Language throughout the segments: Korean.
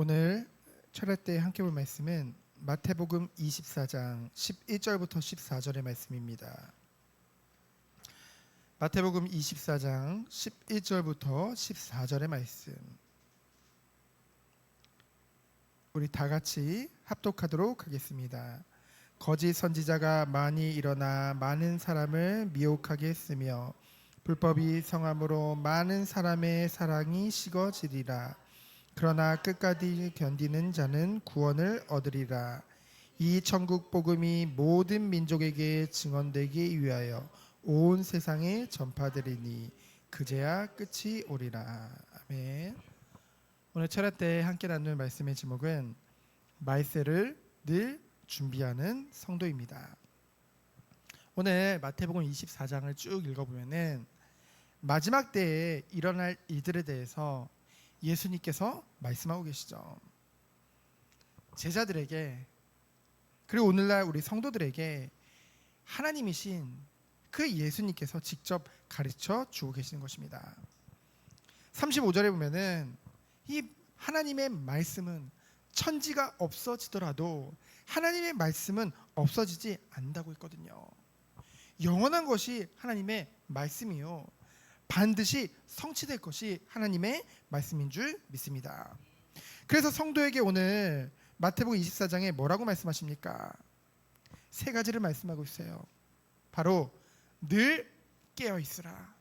오늘 철학 때 함께 볼 말씀은 마태복음 24장 11절부터 14절의 말씀입니다. 마태복음 24장 11절부터 14절의 말씀. 우리 다 같이 합독하도록 하겠습니다. 거짓 선지자가 많이 일어나 많은 사람을 미혹하게 했으며 불법이 성함으로 많은 사람의 사랑이 식어지리라. 그러나 끝까지 견디는 자는 구원을 얻으리라. 이 천국 복음이 모든 민족에게 증언되기 위하여 온 세상에 전파되리니 그제야 끝이 오리라. 아멘. 오늘 철학 때 함께 나눌 말씀의 제목은 말세를 늘 준비하는 성도입니다. 오늘 마태복음 24장을 쭉 읽어보면은 마지막 때에 일어날 일들에 대해서 예수님께서 말씀하고 계시죠. 제자들에게 그리고 오늘날 우리 성도들에게 하나님이신 그 예수님께서 직접 가르쳐 주고 계시는 것입니다. 35절에 보면은 이 하나님의 말씀은 천지가 없어지더라도 하나님의 말씀은 없어지지 않는다고 했거든요. 영원한 것이 하나님의 말씀이요, 반드시 성취될 것이 하나님의 말씀인 줄 믿습니다. 그래서 성도에게 오늘 마태복음 24장에 뭐라고 말씀하십니까? 세 가지를 말씀하고 있어요. 바로 늘 깨어 있으라,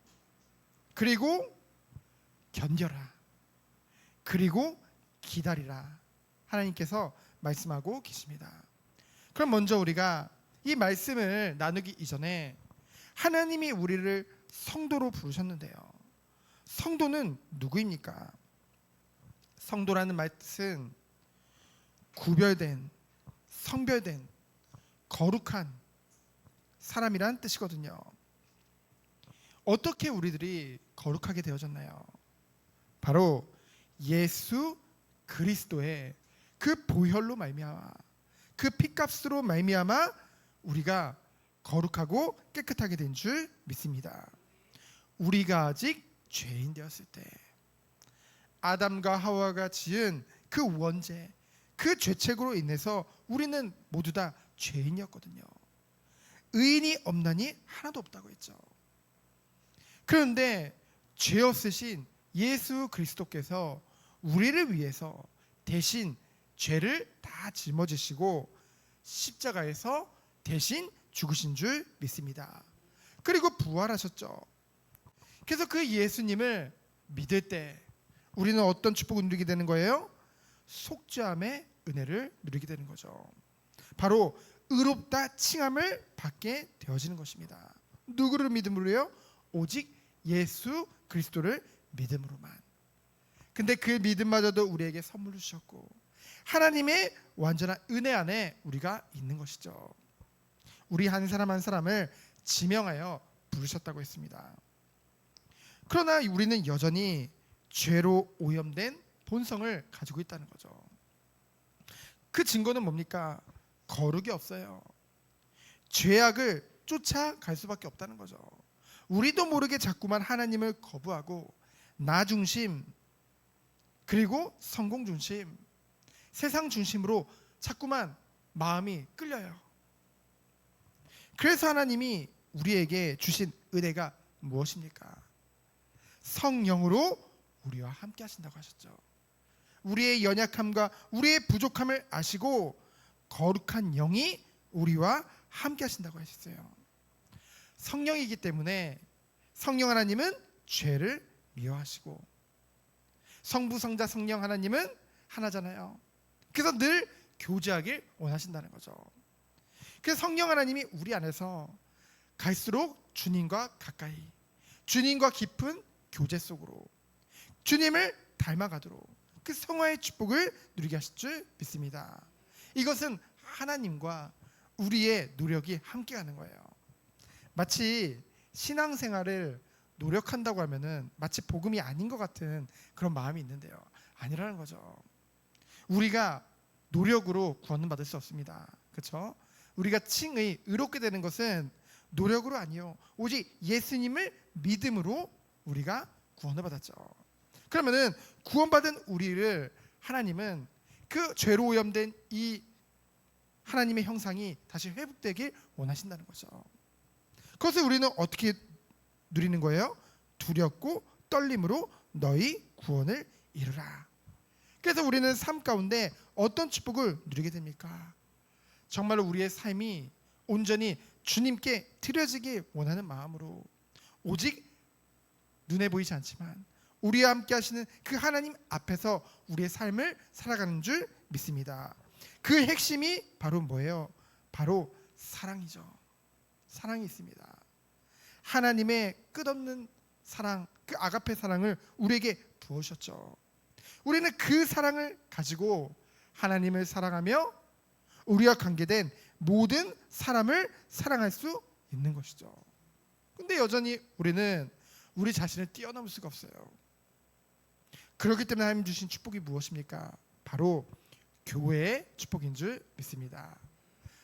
그리고 견뎌라, 그리고 기다리라. 하나님께서 말씀하고 계십니다. 그럼 먼저 우리가 이 말씀을 나누기 이전에 하나님이 우리를 성도로 부르셨는데요. 성도는 누구입니까? 성도라는 말은 구별된, 성별된, 거룩한 사람이란 뜻이거든요. 어떻게 우리들이 거룩하게 되어졌나요? 바로 예수 그리스도의 그 보혈로 말미암아, 그 피값으로 말미암아 우리가 거룩하고 깨끗하게 된 줄 믿습니다. 우리가 아직 죄인 되었을 때 아담과 하와가 지은 그 원죄, 그 죄책으로 인해서 우리는 모두 다 죄인이었거든요. 의인이 없나니 하나도 없다고 했죠. 그런데 죄 없으신 예수 그리스도께서 우리를 위해서 대신 죄를 다 짊어지시고 십자가에서 대신 죽으신 줄 믿습니다. 그리고 부활하셨죠. 그래서 그 예수님을 믿을 때 우리는 어떤 축복을 누리게 되는 거예요? 속죄함의 은혜를 누리게 되는 거죠. 바로 의롭다 칭함을 받게 되어지는 것입니다. 누구를 믿음으로요? 오직 예수 그리스도를 믿음으로만. 근데 그 믿음마저도 우리에게 선물을 주셨고 하나님의 완전한 은혜 안에 우리가 있는 것이죠. 우리 한 사람 한 사람을 지명하여 부르셨다고 했습니다. 그러나 우리는 여전히 죄로 오염된 본성을 가지고 있다는 거죠. 그 증거는 뭡니까? 거룩이 없어요. 죄악을 쫓아갈 수밖에 없다는 거죠. 우리도 모르게 자꾸만 하나님을 거부하고 나 중심, 그리고 성공 중심, 세상 중심으로 자꾸만 마음이 끌려요. 그래서 하나님이 우리에게 주신 은혜가 무엇입니까? 성령으로 우리와 함께 하신다고 하셨죠. 우리의 연약함과 우리의 부족함을 아시고 거룩한 영이 우리와 함께 하신다고 하셨어요. 성령이기 때문에 성령 하나님은 죄를 미워하시고 성부, 성자, 성령 하나님은 하나잖아요. 그래서 늘 교제하길 원하신다는 거죠. 그래서 성령 하나님이 우리 안에서 갈수록 주님과 가까이, 주님과 깊은 교제 속으로 주님을 닮아가도록 그 성화의 축복을 누리게 하실 줄 믿습니다. 이것은 하나님과 우리의 노력이 함께하는 거예요. 마치 신앙생활을 노력한다고 하면은 마치 복음이 아닌 것 같은 그런 마음이 있는데요. 아니라는 거죠. 우리가 노력으로 구원은 받을 수 없습니다. 그렇죠? 우리가 칭의 의롭게 되는 것은 노력으로 아니요, 오직 예수님을 믿음으로 우리가 구원을 받았죠. 그러면은 구원받은 우리를 하나님은 그 죄로 오염된 이 하나님의 형상이 다시 회복되길 원하신다는 거죠. 그것을 우리는 어떻게 누리는 거예요? 두렵고 떨림으로 너희 구원을 이루라. 그래서 우리는 삶 가운데 어떤 축복을 누리게 됩니까? 정말로 우리의 삶이 온전히 주님께 드려지기 원하는 마음으로, 오직 눈에 보이지 않지만 우리와 함께 하시는 그 하나님 앞에서 우리의 삶을 살아가는 줄 믿습니다. 그 핵심이 바로 뭐예요? 바로 사랑이죠. 사랑이 있습니다. 하나님의 끝없는 사랑, 그 아가페 사랑을 우리에게 부으셨죠. 우리는 그 사랑을 가지고 하나님을 사랑하며 우리와 관계된 모든 사람을 사랑할 수 있는 것이죠. 근데 여전히 우리는 우리 자신을 뛰어넘을 수가 없어요. 그렇기 때문에 하나님 주신 축복이 무엇입니까? 바로 교회의 축복인 줄 믿습니다.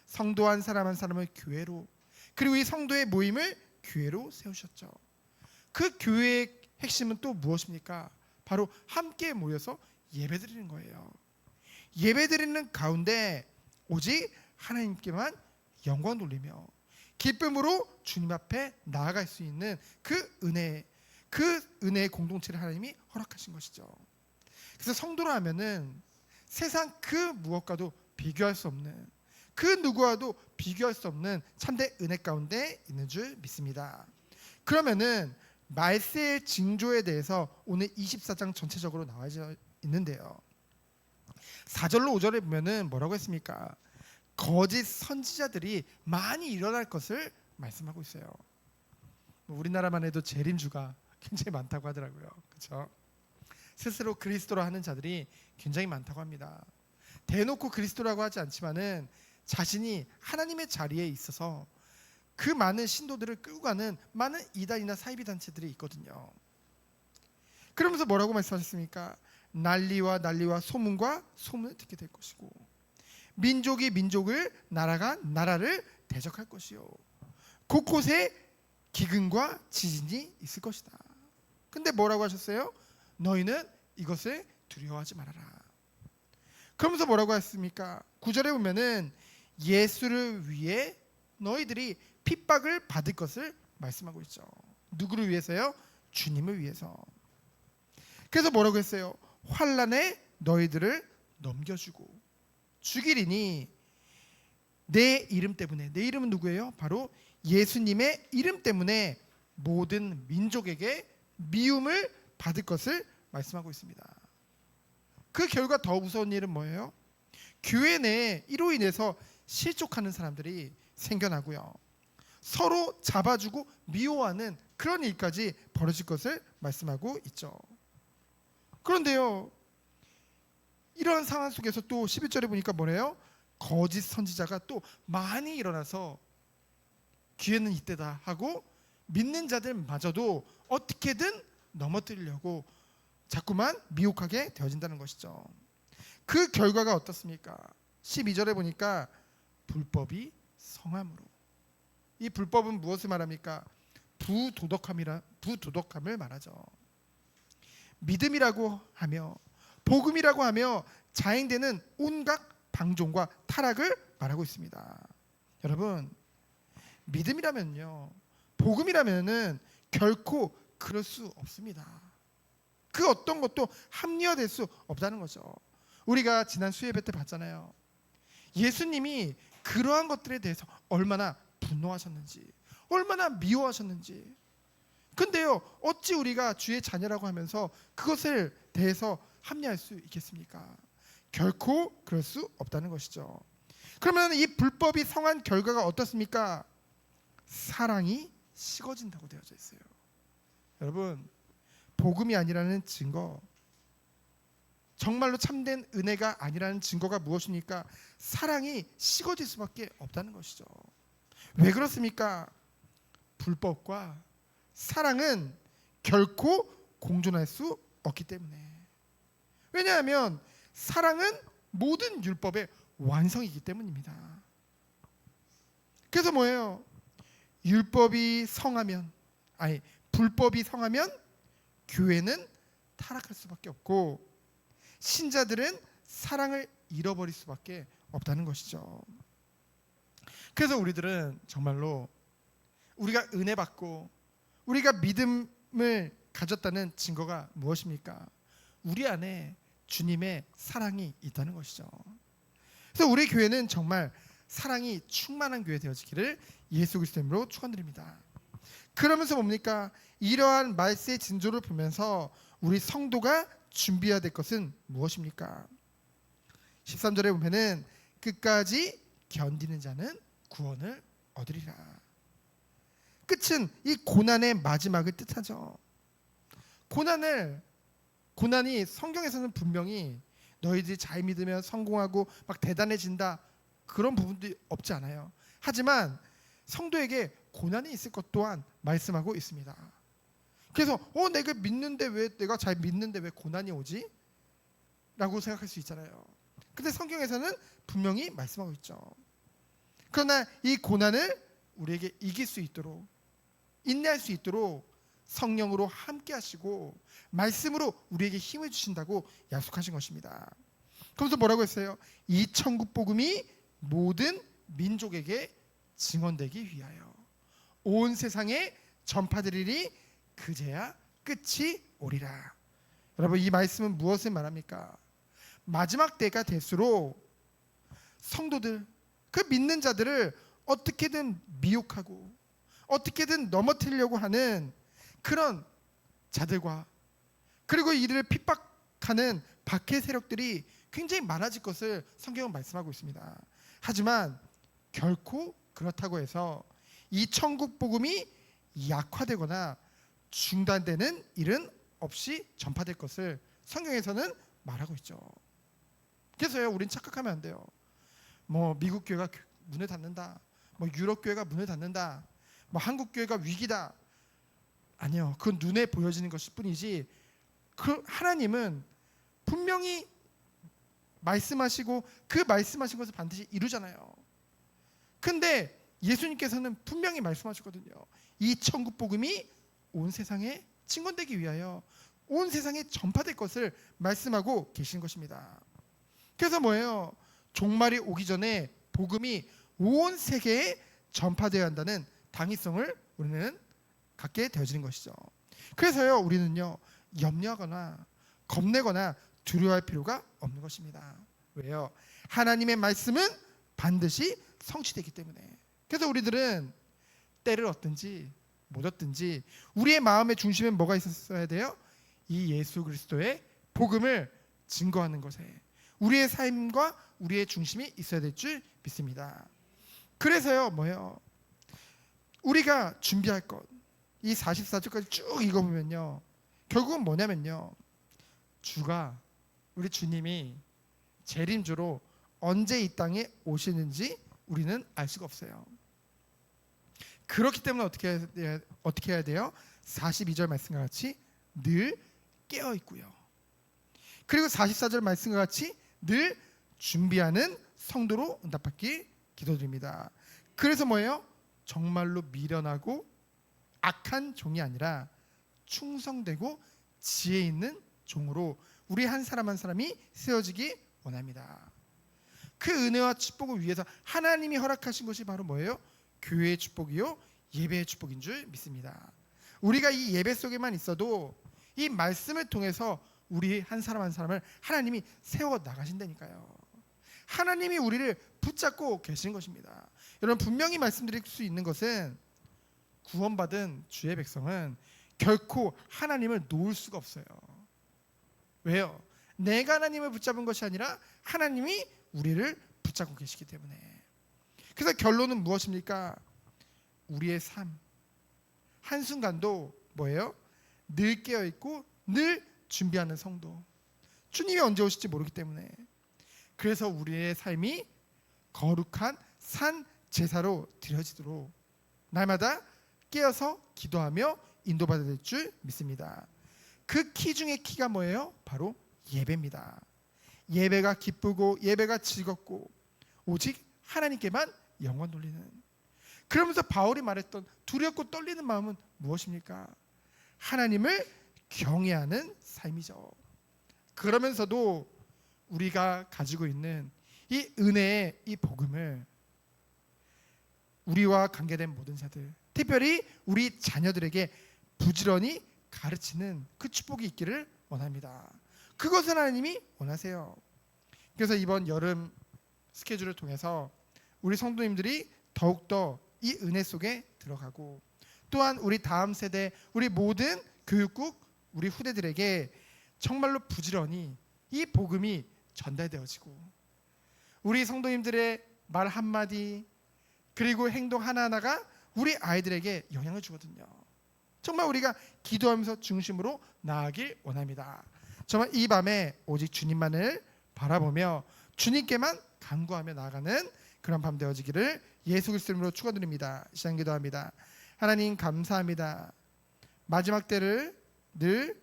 성도 한 사람 한 사람을 교회로, 그리고 이 성도의 모임을 교회로 세우셨죠. 그 교회의 핵심은 또 무엇입니까? 바로 함께 모여서 예배드리는 거예요. 예배드리는 가운데 오직 하나님께만 영광 돌리며 기쁨으로 주님 앞에 나아갈 수 있는 그 은혜의 공동체를 하나님이 허락하신 것이죠. 그래서 성도로 하면은 세상 그 무엇과도 비교할 수 없는, 그 누구와도 비교할 수 없는 참된 은혜 가운데 있는 줄 믿습니다. 그러면은 말세의 징조에 대해서 오늘 24장 전체적으로 나와 있는데요. 4절로 5절에 보면은 뭐라고 했습니까? 거짓 선지자들이 많이 일어날 것을 말씀하고 있어요. 우리나라만 해도 재림주가 굉장히 많다고 하더라고요. 그렇죠? 스스로 그리스도로 하는 자들이 굉장히 많다고 합니다. 대놓고 그리스도라고 하지 않지만은 자신이 하나님의 자리에 있어서 그 많은 신도들을 끌고 가는 많은 이단이나 사이비 단체들이 있거든요. 그러면서 뭐라고 말씀하셨습니까? 난리와 소문과 소문을 듣게 될 것이고, 민족이 민족을, 나라가 나라를 대적할 것이요, 곳곳에 기근과 지진이 있을 것이다. 근데 뭐라고 하셨어요? 너희는 이것을 두려워하지 말아라. 그러면서 뭐라고 했습니까? 9절에 보면은 예수를 위해 너희들이 핍박을 받을 것을 말씀하고 있죠. 누구를 위해서요? 주님을 위해서. 그래서 뭐라고 했어요? 환난에 너희들을 넘겨주고 죽이리니 내 이름 때문에. 내 이름은 누구예요? 바로 예수님의 이름 때문에 모든 민족에게 미움을 받을 것을 말씀하고 있습니다. 그 결과 더 무서운 일은 뭐예요? 교회 내에 이로 인해서 실족하는 사람들이 생겨나고요, 서로 잡아주고 미워하는 그런 일까지 벌어질 것을 말씀하고 있죠. 그런데요, 이런 상황 속에서 또 11절에 보니까 뭐래요? 거짓 선지자가 또 많이 일어나서 기회는 이때다 하고 믿는 자들마저도 어떻게든 넘어뜨리려고 자꾸만 미혹하게 되어진다는 것이죠. 그 결과가 어떻습니까? 12절에 보니까 불법이 성함으로. 이 불법은 무엇을 말합니까? 부도덕함을 말하죠. 믿음이라고 하며 복음이라고 하며 자행되는 온갖 방종과 타락을 말하고 있습니다. 여러분, 믿음이라면요, 복음이라면은 결코 그럴 수 없습니다. 그 어떤 것도 합리화될 수 없다는 거죠. 우리가 지난 수예배 때 봤잖아요. 예수님이 그러한 것들에 대해서 얼마나 분노하셨는지, 얼마나 미워하셨는지. 근데요, 어찌 우리가 주의 자녀라고 하면서 그것을 대해서 합리화할 수 있겠습니까? 결코 그럴 수 없다는 것이죠. 그러면 이 불법이 성한 결과가 어떻습니까? 사랑이 식어진다고 되어져 있어요. 여러분, 복음이 아니라는 증거, 정말로 참된 은혜가 아니라는 증거가 무엇입니까? 사랑이 식어질 수밖에 없다는 것이죠. 왜 그렇습니까? 불법과 사랑은 결코 공존할 수 없기 때문에. 왜냐하면 사랑은 모든 율법의 완성이기 때문입니다. 그래서 뭐예요? 불법이 성하면 교회는 타락할 수밖에 없고 신자들은 사랑을 잃어버릴 수밖에 없다는 것이죠. 그래서 우리들은 정말로 우리가 은혜 받고 우리가 믿음을 가졌다는 증거가 무엇입니까? 우리 안에 주님의 사랑이 있다는 것이죠. 그래서 우리 교회는 정말 사랑이 충만한 교회 되어지기를 예수 그리스도 이름으로 축원드립니다. 그러면서 뭡니까? 이러한 말세의 징조를 보면서 우리 성도가 준비해야 될 것은 무엇입니까? 13절에 보면은 끝까지 견디는 자는 구원을 얻으리라. 끝은 이 고난의 마지막을 뜻하죠. 고난이 성경에서는 분명히 너희들이 잘 믿으면 성공하고 막 대단해진다 그런 부분도 없지 않아요. 하지만 성도에게 고난이 있을 것 또한 말씀하고 있습니다. 그래서 내가 믿는데 내가 잘 믿는데 왜 고난이 오지? 라고 생각할 수 있잖아요. 근데 성경에서는 분명히 말씀하고 있죠. 그러나 이 고난을 우리에게 이길 수 있도록 인내할 수 있도록 성령으로 함께 하시고 말씀으로 우리에게 힘을 주신다고 약속하신 것입니다. 그래서 뭐라고 했어요? 이 천국 복음이 모든 민족에게 증언되기 위하여 온 세상에 전파되리니 그제야 끝이 오리라. 여러분, 이 말씀은 무엇을 말합니까? 마지막 때가 될수록 성도들, 그 믿는 자들을 어떻게든 미혹하고 어떻게든 넘어뜨리려고 하는 그런 자들과 그리고 이들을 핍박하는 박해 세력들이 굉장히 많아질 것을 성경은 말씀하고 있습니다. 하지만 결코 그렇다고 해서 이 천국 복음이 약화되거나 중단되는 일은 없이 전파될 것을 성경에서는 말하고 있죠. 그래서요, 우린 착각하면 안 돼요. 뭐 미국 교회가 문을 닫는다, 뭐 유럽 교회가 문을 닫는다, 뭐 한국 교회가 위기다. 아니요, 그건 눈에 보여지는 것일 뿐이지 그 하나님은 분명히 말씀하시고 그 말씀하신 것을 반드시 이루잖아요. 근데 예수님께서는 분명히 말씀하셨거든요. 이 천국 복음이 온 세상에 증언되기 위하여 온 세상에 전파될 것을 말씀하고 계신 것입니다. 그래서 뭐예요? 종말이 오기 전에 복음이 온 세계에 전파되어야 한다는 당위성을 우리는 갖게 되어지는 것이죠. 그래서요, 우리는요, 염려하거나 겁내거나 두려워할 필요가 없는 것입니다. 왜요? 하나님의 말씀은 반드시 성취되기 때문에. 그래서 우리들은 때를 얻든지 못 얻든지 우리의 마음의 중심에 뭐가 있었어야 돼요? 이 예수 그리스도의 복음을 증거하는 것에 우리의 삶과 우리의 중심이 있어야 될 줄 믿습니다. 그래서요, 뭐예요? 우리가 준비할 것, 이 44절까지 쭉 읽어보면요, 결국은 뭐냐면요, 우리 주님이 재림주로 언제 이 땅에 오시는지 우리는 알 수가 없어요. 그렇기 때문에 어떻게 해야 돼요? 42절 말씀과 같이 늘 깨어 있고요. 그리고 44절 말씀과 같이 늘 준비하는 성도로 응답받기 기도드립니다. 그래서 뭐예요? 정말로 미련하고 악한 종이 아니라 충성되고 지혜 있는 종으로 우리 한 사람 한 사람이 세워지기 원합니다. 그 은혜와 축복을 위해서 하나님이 허락하신 것이 바로 뭐예요? 교회의 축복이요, 예배의 축복인 줄 믿습니다. 우리가 이 예배 속에만 있어도 이 말씀을 통해서 우리 한 사람 한 사람을 하나님이 세워 나가신다니까요. 하나님이 우리를 붙잡고 계신 것입니다. 여러분, 분명히 말씀드릴 수 있는 것은 구원받은 주의 백성은 결코 하나님을 놓을 수가 없어요. 왜요? 내가 하나님을 붙잡은 것이 아니라 하나님이 우리를 붙잡고 계시기 때문에. 그래서 결론은 무엇입니까? 우리의 삶 한순간도 뭐예요? 늘 깨어있고 늘 준비하는 성도. 주님이 언제 오실지 모르기 때문에. 그래서 우리의 삶이 거룩한 산 제사로 드려지도록 날마다 깨어서 기도하며 인도받아야 될 줄 믿습니다. 그 키 중에 키가 뭐예요? 바로 예배입니다. 예배가 기쁘고 예배가 즐겁고 오직 하나님께만 영광 돌리는. 그러면서 바울이 말했던 두렵고 떨리는 마음은 무엇입니까? 하나님을 경외하는 삶이죠. 그러면서도 우리가 가지고 있는 이 은혜의 이 복음을 우리와 관계된 모든 자들, 특별히 우리 자녀들에게 부지런히 가르치는 그 축복이 있기를 원합니다. 그것을 하나님이 원하세요. 그래서 이번 여름 스케줄을 통해서 우리 성도님들이 더욱더 이 은혜 속에 들어가고, 또한 우리 다음 세대, 우리 모든 교육국, 우리 후대들에게 정말로 부지런히 이 복음이 전달되어지고, 우리 성도님들의 말 한마디 그리고 행동 하나하나가 우리 아이들에게 영향을 주거든요. 정말 우리가 기도하면서 중심으로 나아가길 원합니다. 정말 이 밤에 오직 주님만을 바라보며 주님께만 간구하며 나아가는 그런 밤 되어지기를 예수 그리스도 이름으로 축원드립니다. 시간 기도합니다. 하나님 감사합니다. 마지막 때를 늘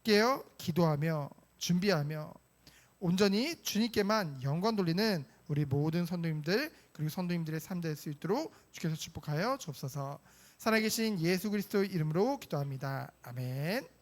깨어 기도하며 준비하며 온전히 주님께만 영광 돌리는 우리 모든 선도님들 그리고 선도님들의 삶 될 수 있도록 주께서 축복하여 주옵소서. 살아계신 예수 그리스도의 이름으로 기도합니다. 아멘.